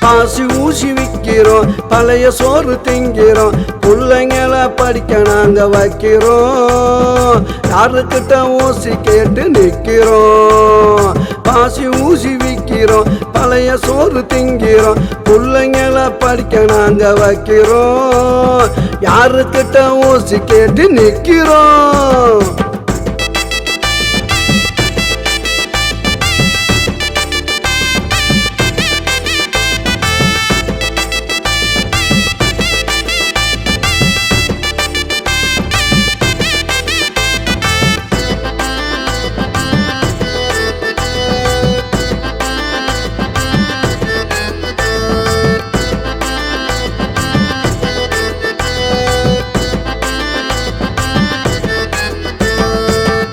பாசி ஊசி விக்கிறோம், பழைய சோறு திங்கிறோம், பிள்ளைங்களை படிக்க நாங்க வைக்கிறோம். யாருக்கிட்ட ஊசி கேட்டு நிக்கிறோம். பாசி ஊசி விக்கிறோம், பழைய சோறு திங்கிறோம், பிள்ளைங்களை படிக்க நாங்க வைக்கிறோம். யாருக்கிட்ட ஊசி கேட்டு நிக்கிறோம்.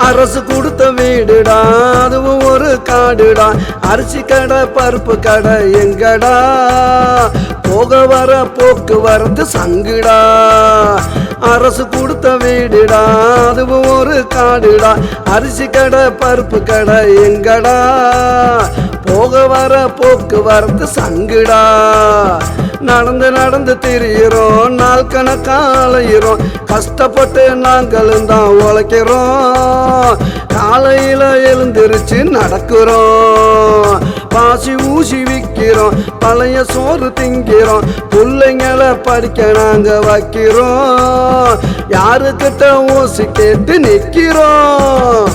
அரசு கொடுத்த வீடுடா, அதுவும் ஒரு காடுடா. அரிசி கடை பருப்பு கடை எங்கடா, போக வர போக்குவரத்து சங்குடா. அரசு கொடுத்த வீடுடா, அதுவும் ஒரு காடுடா. அரிசி கடை பருப்பு கடை எங்கடா, போக வர போக்குவரத்து சங்குடா. நடந்து நடந்து திரியிறோம், நாள் கணக்காலையிறோம், கஷ்டப்பட்டு நாங்களும் தான் உழைக்கிறோம். காலையில எழுந்திருச்சு நடக்கிறோம். பாசி ஊசி விக்கிறோம், பழைய சோறு திங்கிறோம், பிள்ளைங்களை படிக்க நாங்க வைக்கிறோம். யாருக்கிட்ட ஊசி கேட்டு நிக்கிறோம்.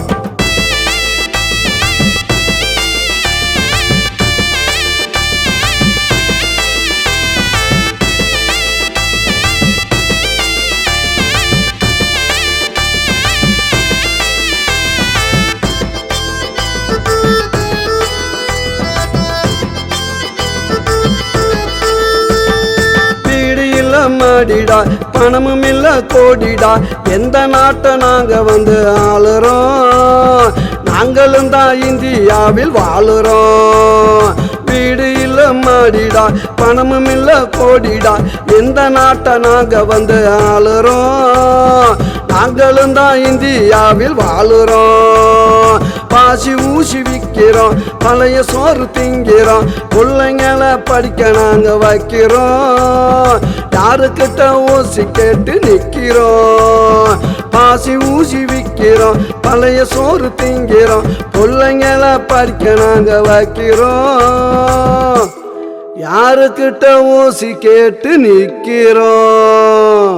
மாடிடா, பணமும் இல்ல கோடிடா, எந்த நாட்டை நாங்க வந்து ஆளுறோம். நாங்களும் தான் இந்தியாவில் வாழுறோம். வீடு இல்ல மாடிடா, பணமும் இல்ல கோடிடா, எந்த நாட்டை நாங்க வந்து ஆளுறோம். நாங்களும் தான் இந்தியாவில் வாழுறோம். பாசி ஊசி விக்கிறோம், பழைய சோறு திங்கிறோம், பிள்ளைங்களை படிக்க நாங்க வைக்கிறோம். யாருக்கிட்ட ஊசி கேட்டு நிக்கிறோம். பாசி ஊசி விக்கிறோம், பழைய சோறு திங்கிறோம், பிள்ளைங்களை படிக்க நாங்க வைக்கிறோம். யாருக்கிட்ட ஊசி கேட்டு நிக்கிறோம்.